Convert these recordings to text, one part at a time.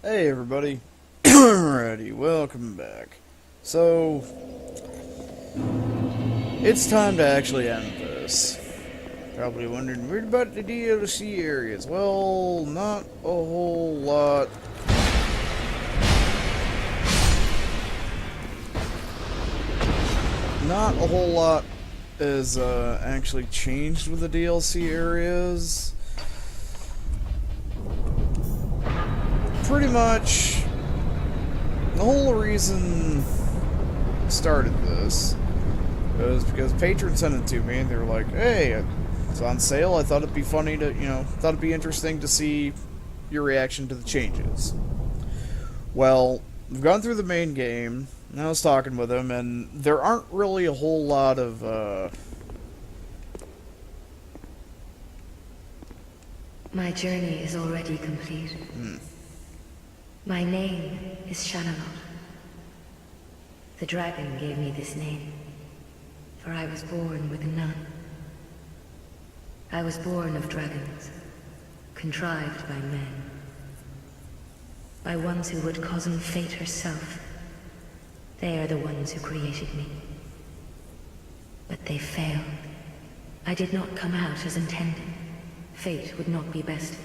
Hey everybody. Alrighty, welcome back. So, it's time to actually end this. Probably wondering, weird about the DLC areas. Well, not a whole lot. Not a whole lot is actually changed with the DLC areas. Pretty much, the whole reason I started this was because patrons sent it to me and they were like, hey, it's on sale. I thought it'd be funny to, thought it'd be interesting to see your reaction to the changes. Well, we've gone through the main game, and I was talking with him, and there aren't really a whole lot of, My journey is already complete. My name is Shanalot. The dragon gave me this name, for I was born with none. I was born of dragons, contrived by men. By ones who would cozen fate herself. They are the ones who created me. But they failed. I did not come out as intended. Fate would not be bested.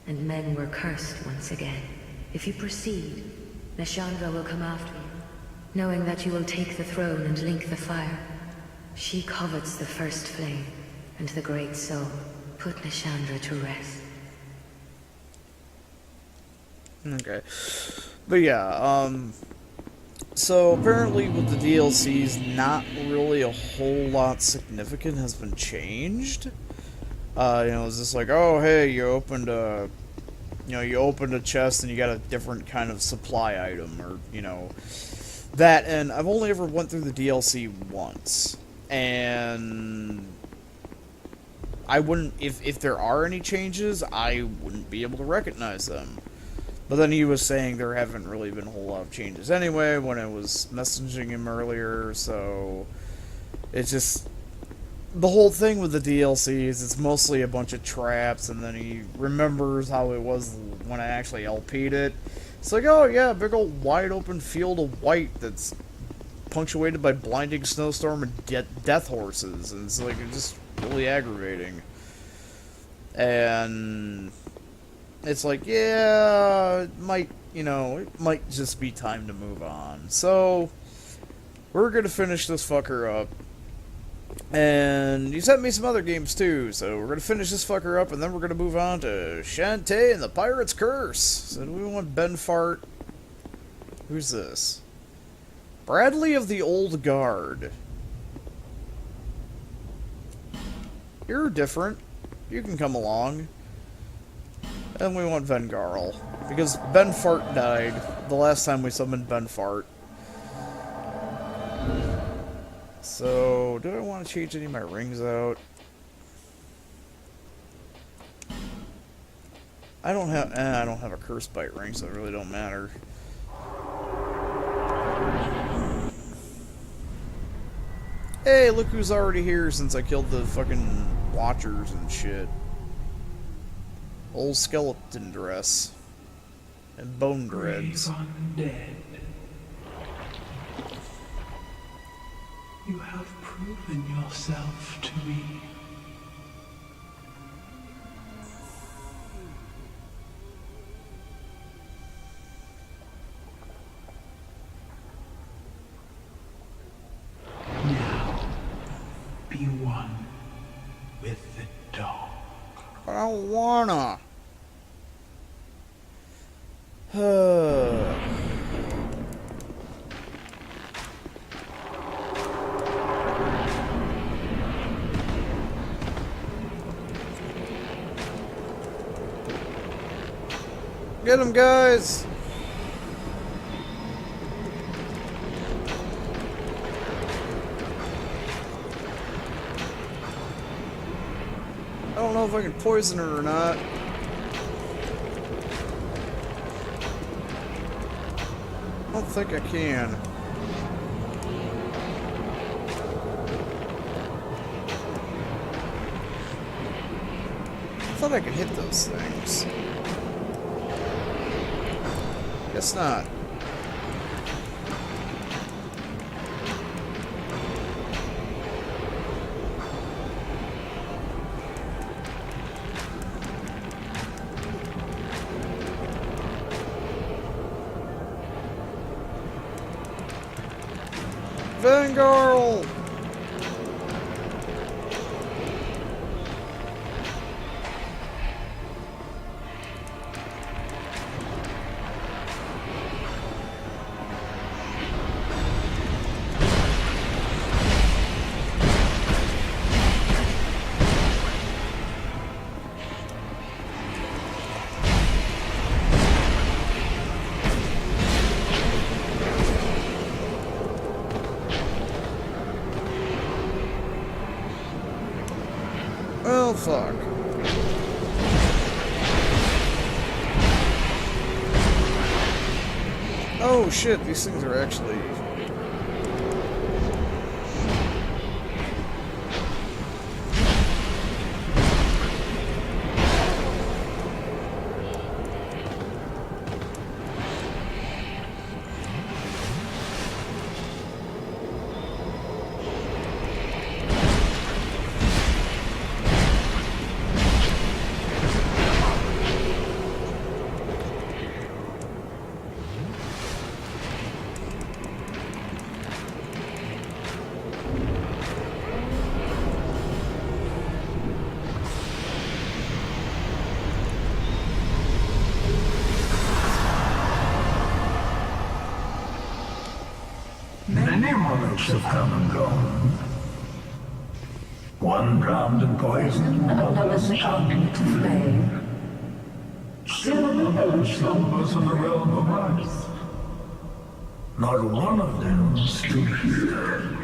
And men were cursed once again. If you proceed, Nashandra will come after you, knowing that you will take the throne and link the fire. She covets the first flame, and the great soul put Nashandra to rest. Okay. But yeah, so apparently with the DLCs, not really a whole lot significant has been changed. It's just like, oh, hey, you opened a chest and you got a different kind of supply item, or, that, and I've only ever went through the DLC once, and I wouldn't, if there are any changes, I wouldn't be able to recognize them. But then he was saying there haven't really been a whole lot of changes anyway when I was messaging him earlier, so it's just, the whole thing with the DLC is it's mostly a bunch of traps, and then he remembers how it was when I actually LP'd it. It's like, oh yeah, big old wide open field of white that's punctuated by blinding snowstorm and death horses, and it's like, it's just really aggravating. And it's like, yeah, it might just be time to move on. So, we're gonna finish this fucker up. And you sent me some other games too, so we're gonna finish this fucker up, and then we're gonna move on to Shantae and the Pirate's Curse. So do we want Ben Fart? Who's this? Bradley of the Old Guard. You're different. You can come along. And we want Vengarl, because Ben Fart died the last time we summoned Ben Fart. So, do I want to change any of my rings out? I don't have a curse bite ring, so it really don't matter. Hey, look who's already here since I killed the fucking watchers and shit. Old skeleton dress. And bone dreads. Brave undead. You have proven yourself to me. Now, be one with the dog. I don't wanna. Get him, guys! I don't know if I can poison her or not. I don't think I can. I thought I could hit those things. Guess not. Vanguard! Well, fuck. Oh shit, these things are actually... Many monarchs have come and gone. One drowned in poison, another succumbed to flame. Still another slumbers in the realm of life. Not one of them stood here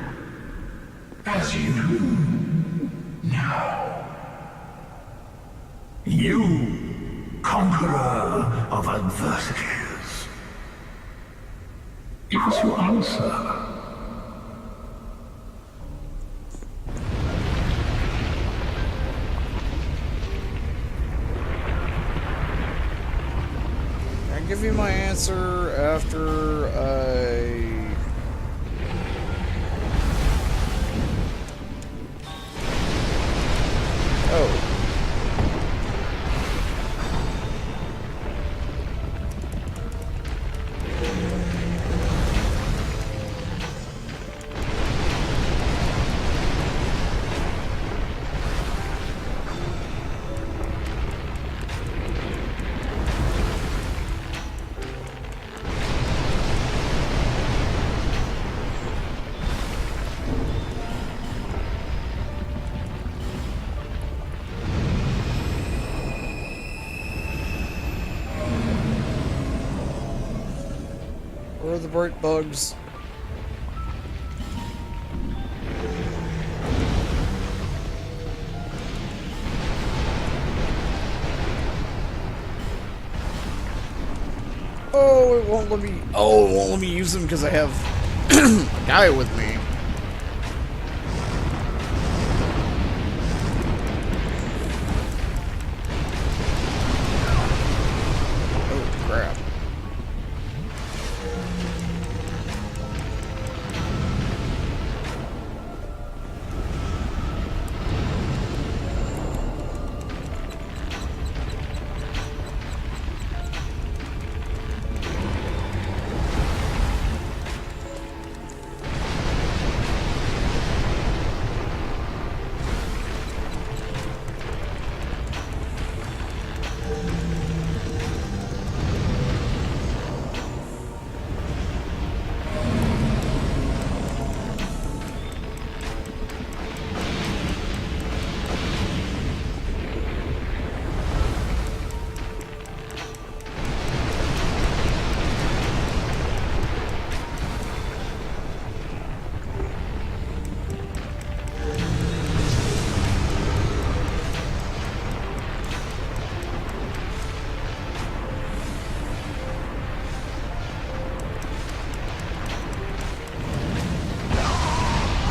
as you do now. You, conqueror of adversities. Give us your answer. I'll give you my answer after I... Oh. Where are the bright bugs? Oh, it won't let me. Oh, it won't let me use them because I have a guy with me. Oh, crap.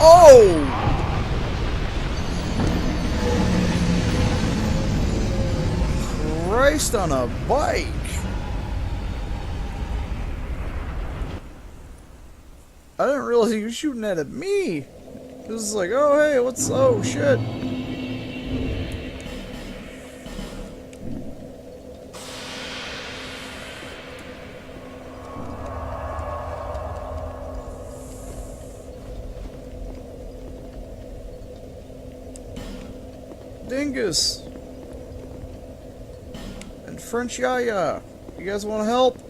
Oh! Christ on a bike! I didn't realize he was shooting at me. It was like, oh hey, oh shit. Dingus and French Yaya, you guys want to help?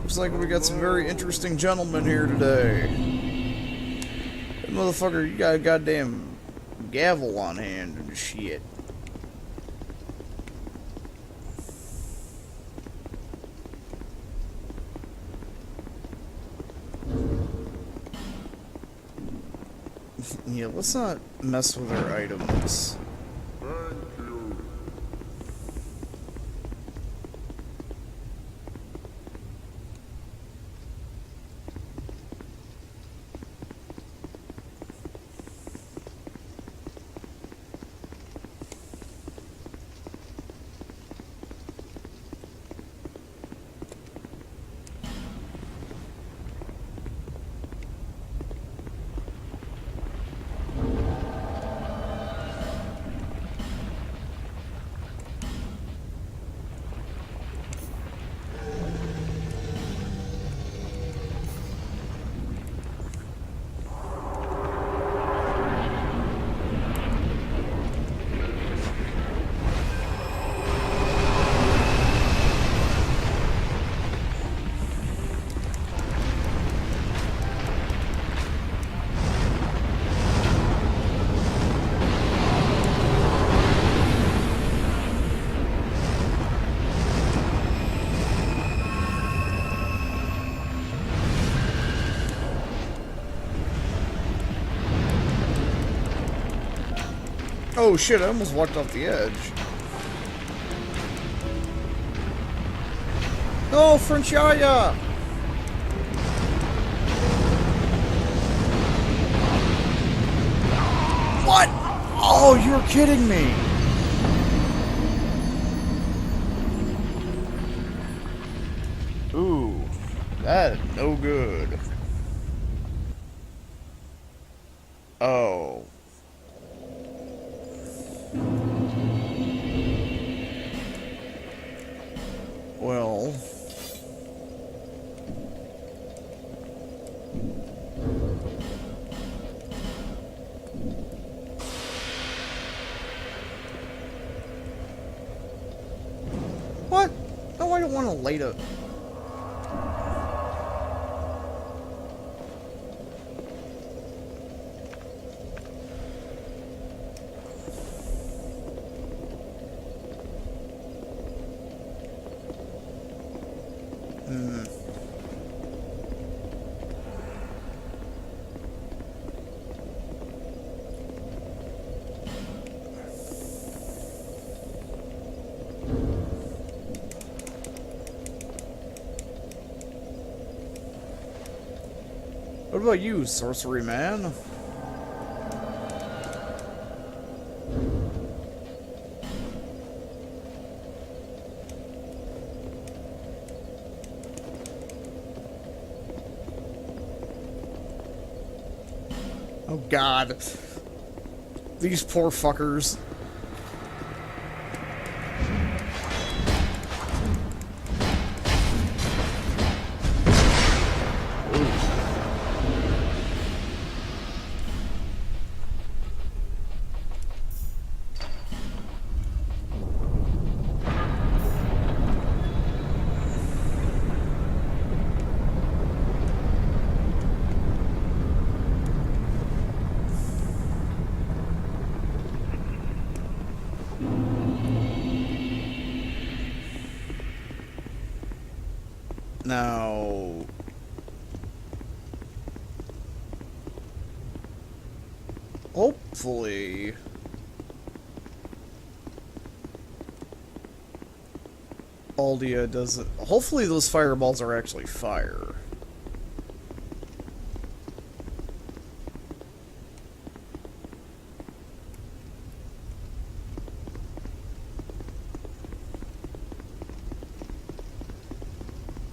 Looks like we got some very interesting gentlemen here today. Hey, motherfucker, you got a goddamn gavel on hand and shit. Yeah, let's not mess with our items. Oh shit, I almost walked off the edge. No, French Yaya! What? Oh, you're kidding me! Ooh, that is no good. Oh. Well. What? No, I don't want to light up. What about you, sorcery man? Oh god. These poor fuckers. Now... hopefully... Aldia doesn't... hopefully those fireballs are actually fire.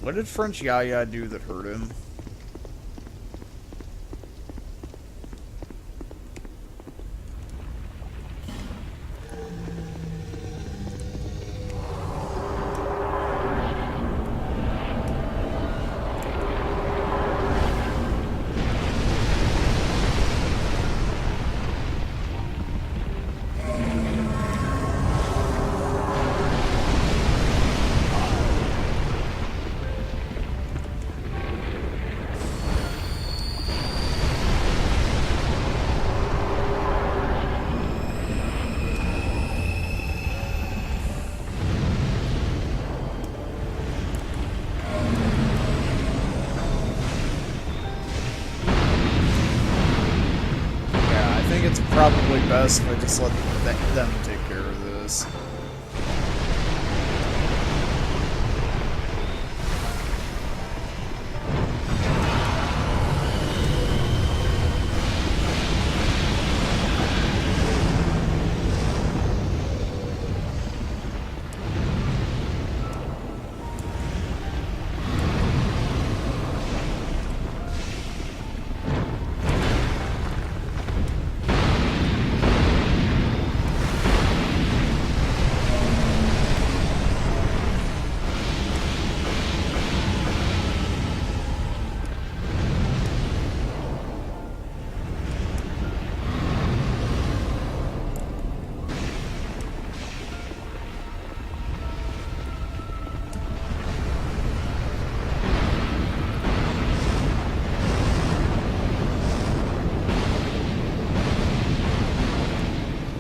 What did French Yaya do that hurt him? It's probably best if I just let them take care of this.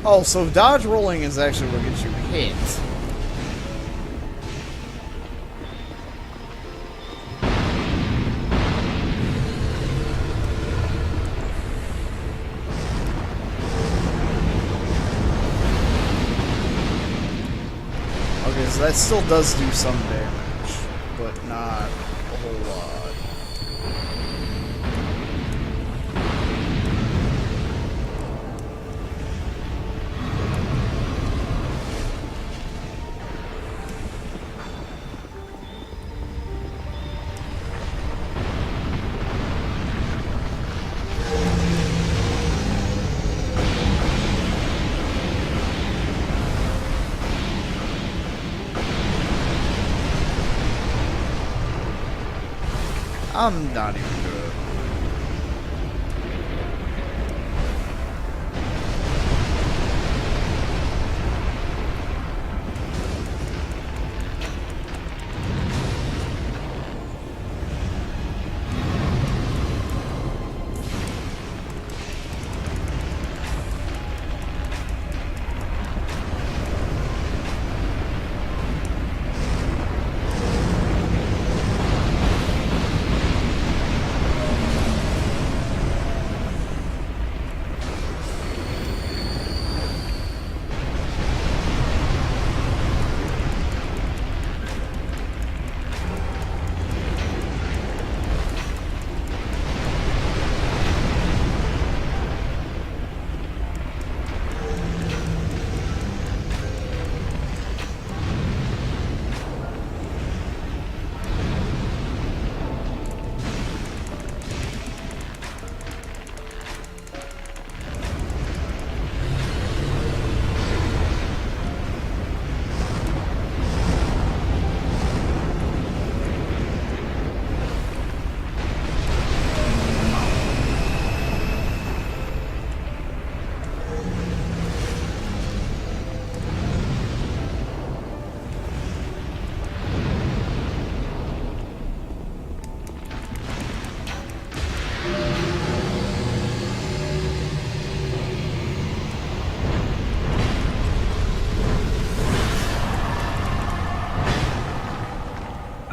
Oh, so dodge rolling is actually what gets you hit. Okay, so that still does do some damage, but not a whole lot. I'm not even good.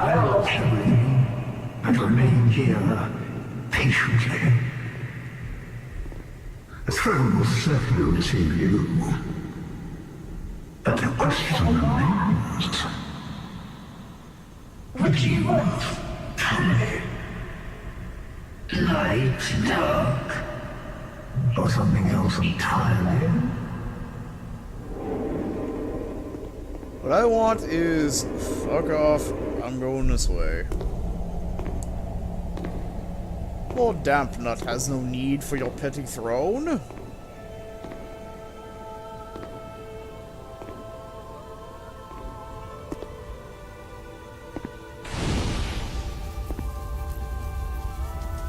I love everything waiting here, patiently. The throne will certainly receive you. But the question remains. Would you tell me? Light, dark, or something else entirely? What I want is, fuck off, I'm going this way. Lord Dampnut has no need for your petty throne.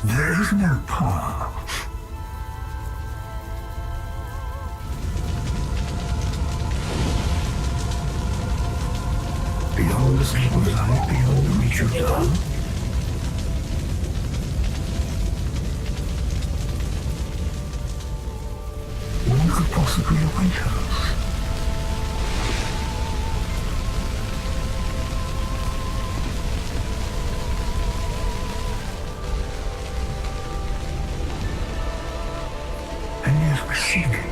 There is no path. Beyond the people's eye, beyond the reach of dawn. One could possibly await us. And yet we seek it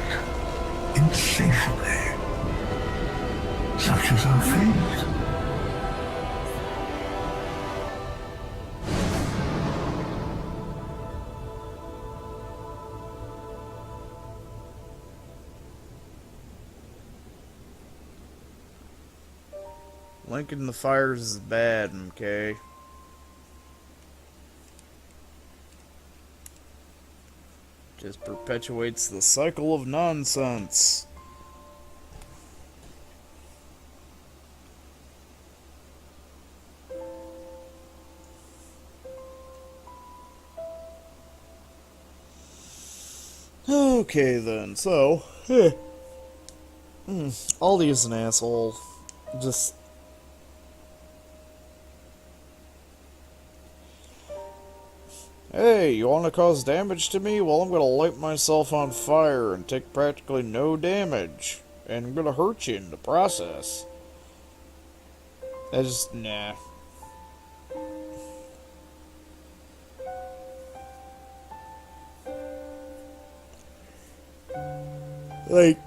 insatiably. Such is our fate. Linking the fires is bad, okay? Just perpetuates the cycle of nonsense. Okay then, so, Aldi is an asshole. Just... Hey, you want to cause damage to me? Well, I'm gonna light myself on fire and take practically no damage. And I'm gonna hurt you in the process. I just, nah. Like,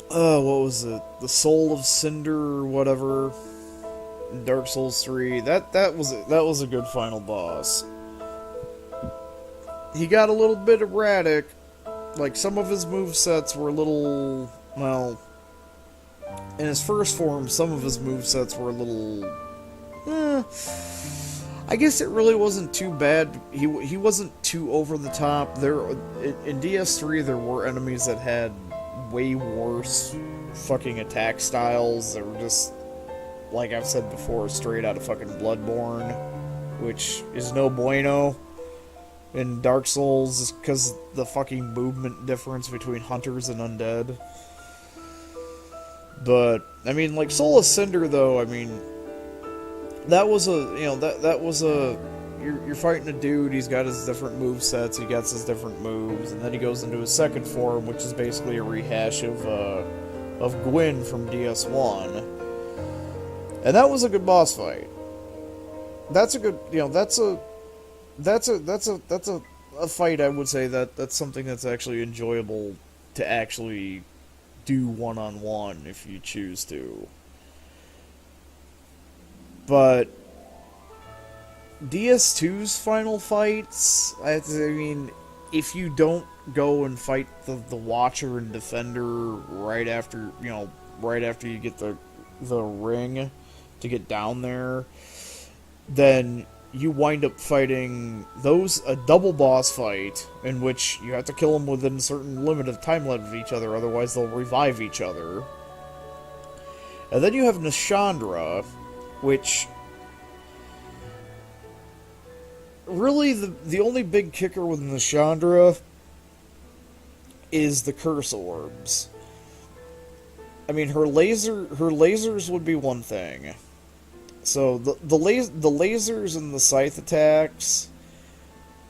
what was it? The Soul of Cinder or whatever. Dark Souls 3. That was a good final boss. He got a little bit erratic. Like, some of his movesets were a little, well, in his first form, some of his movesets were a little, I guess it really wasn't too bad. He wasn't too over the top. In DS3 there were enemies that had way worse fucking attack styles. They were just, like I've said before, straight out of fucking Bloodborne, which is no bueno in Dark Souls because the fucking movement difference between hunters and undead. But I mean, like Soul of Cinder, though, I mean, that was a, you know, that was a, you're fighting a dude. He's got his different movesets. He gets his different moves, and then he goes into his second form, which is basically a rehash of Gwyn from DS1. And that was a good boss fight. That's a good, you know, that's a fight. I would say that's something that's actually enjoyable to actually do one-on-one if you choose to. But DS2's final fights, I mean, if you don't go and fight the Watcher and Defender right after, you know, right after you get the ring to get down there, then you wind up fighting a double boss fight in which you have to kill them within a certain time limit of each other, otherwise they'll revive each other. And then you have Nashandra, which really the only big kicker with Nashandra is the curse orbs. I mean, her lasers would be one thing. So the lasers and the scythe attacks,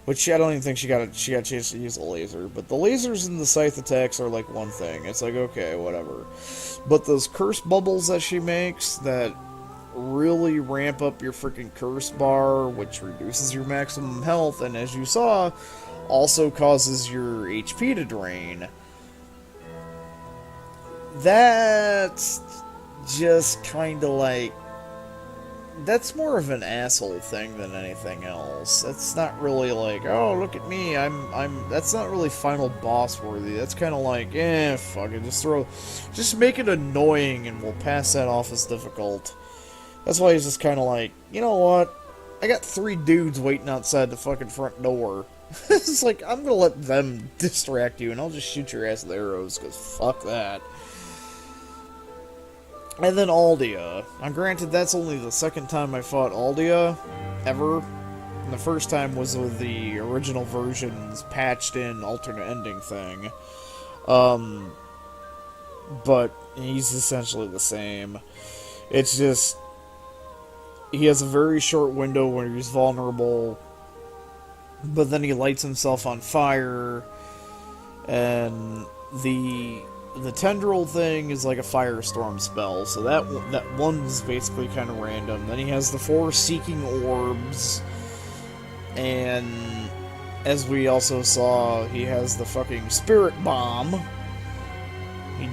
which I don't even think she got a chance to use a laser, but the lasers and the scythe attacks are like one thing. It's like, okay, whatever. But those curse bubbles that she makes, that really ramp up your freaking curse bar, which reduces your maximum health, and as you saw, also causes your HP to drain. That's just kind of like... That's more of an asshole thing than anything else. That's not really like, oh, look at me, that's not really final boss worthy. That's kind of like, fuck it, just make it annoying and we'll pass that off as difficult. That's why he's just kind of like, you know what? I got 3 dudes waiting outside the fucking front door. It's like, I'm gonna let them distract you and I'll just shoot your ass with arrows, because fuck that. And then Aldia. Now granted, that's only the second time I fought Aldia, ever. And the first time was with the original version's patched in alternate ending thing. But he's essentially the same. It's just, he has a very short window where he's vulnerable, but then he lights himself on fire, and the tendril thing is like a firestorm spell, so that one's basically kind of random. Then he has the 4 seeking orbs, and as we also saw, he has the fucking spirit bomb. He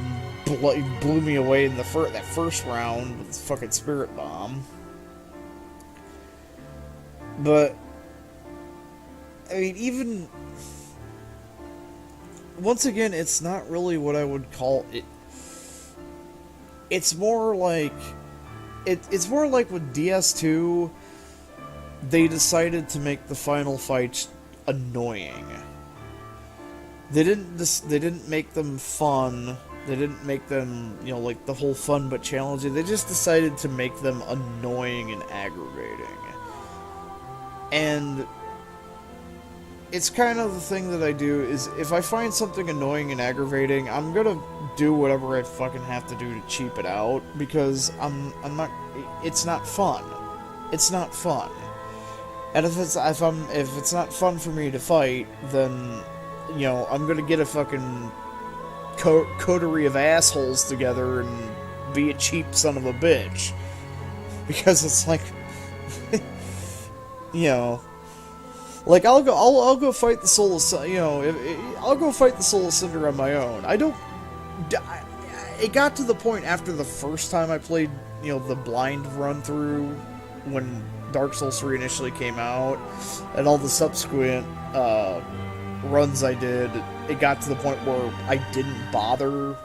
blew me away in that first round with the fucking spirit bomb. But I mean, even... Once again, it's not really what I would call it. It's more like... It's more like with DS2, they decided to make the final fights annoying. They didn't make them fun. They didn't make them, you know, like the whole fun but challenging. They just decided to make them annoying and aggravating. And it's kind of the thing that I do, is if I find something annoying and aggravating, I'm gonna do whatever I fucking have to do to cheap it out, because it's not fun. It's not fun. And if it's not fun for me to fight, then, you know, I'm gonna get a fucking coterie of assholes together and be a cheap son of a bitch. Because it's like, you know, like I'll go fight the Soul of, you know, I'll go fight the Soul of Cinder on my own. It got to the point after the first time I played, you know, the blind run through when Dark Souls 3 initially came out, and all the subsequent runs I did, it got to the point where I didn't bother.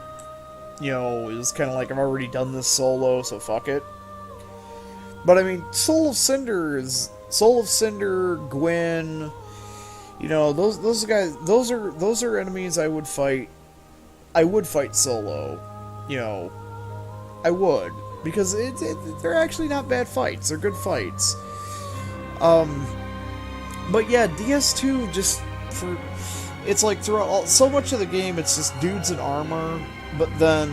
You know, it was kind of like, I've already done this solo, so fuck it. But I mean, Soul of Cinder, Gwyn, you know, those guys, those are enemies I would fight. I would fight solo, you know, I would, because they're actually not bad fights. They're good fights. But yeah, DS2 just it's like throughout so much of the game, it's just dudes in armor. But then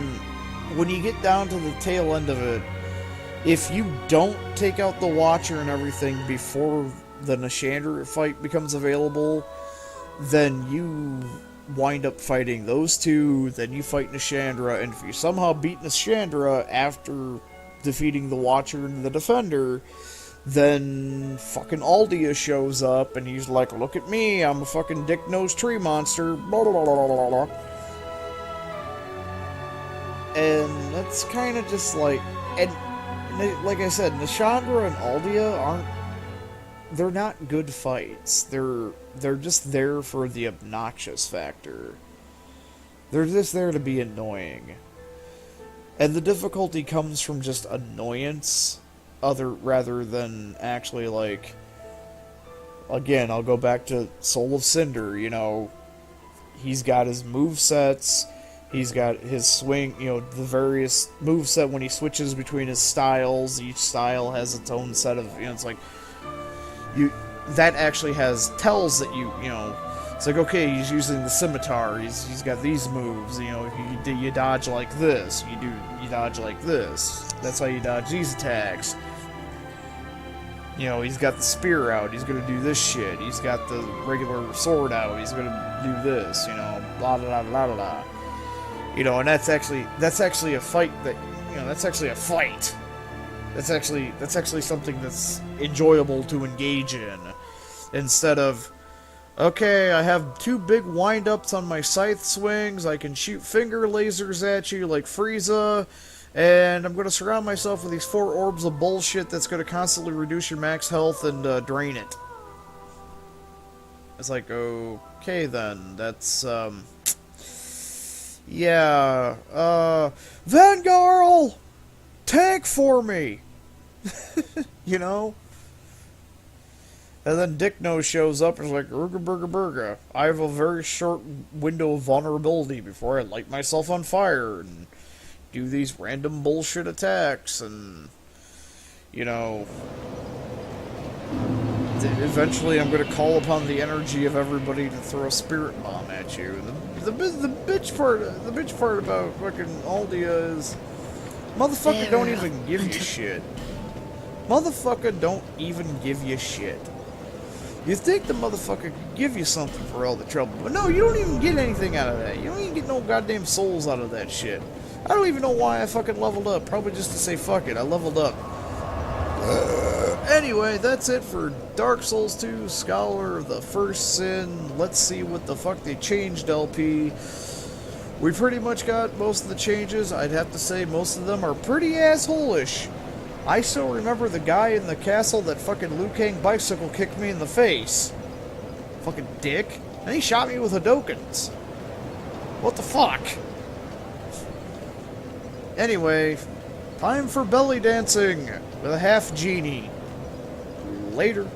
when you get down to the tail end of it, if you don't take out the Watcher and everything before the Nashandra fight becomes available, then you wind up fighting those two, then you fight Nashandra, and if you somehow beat Nashandra after defeating the Watcher and the Defender, then fucking Aldia shows up, and he's like, look at me, I'm a fucking dick-nosed tree monster, blah blah blah blah blah blah. And that's kind of just like, and like I said, Nashandra and Aldia they're not good fights. They're just there for the obnoxious factor. They're just there to be annoying. And the difficulty comes from just annoyance, rather than actually, like, again, I'll go back to Soul of Cinder, you know, he's got his movesets, he's got his swing, you know, the various moveset when he switches between his styles. Each style has its own set of, you know, it's like, that actually tells that you know, it's like, okay, he's using the scimitar, he's got these moves, you know, you dodge like this, you dodge like this, that's how you dodge these attacks. You know, he's got the spear out, he's gonna do this shit, he's got the regular sword out, he's gonna do this, you know, blah blah blah blah blah. You know, and that's actually a fight that, you know, that's actually a fight. That's actually something that's enjoyable to engage in, instead of, okay, I have 2 big wind-ups on my scythe swings, I can shoot finger lasers at you like Frieza, and I'm going to surround myself with these 4 orbs of bullshit that's going to constantly reduce your max health and drain it. It's like, okay then, that's, yeah, Vanguard! Tank for me! You know? And then Dick Nose shows up and is like, Urga Burga Burga, I have a very short window of vulnerability before I light myself on fire and do these random bullshit attacks, and, you know, eventually I'm going to call upon the energy of everybody to throw a spirit bomb at you. The bitch part about fucking Aldia is, motherfucker don't even give you shit. Motherfucker don't even give you shit. You think the motherfucker could give you something for all the trouble, but no, you don't even get anything out of that. You don't even get no goddamn souls out of that shit. I don't even know why I fucking leveled up. Probably just to say fuck it, I leveled up. Anyway, that's it for Dark Souls 2, Scholar of the First Sin. Let's see what the fuck they changed, LP. We pretty much got most of the changes. I'd have to say most of them are pretty asshole-ish. I still remember the guy in the castle that fucking Liu Kang bicycle kicked me in the face. Fucking dick. And he shot me with Hadokens. What the fuck? Anyway, time for belly dancing with a half genie. Later.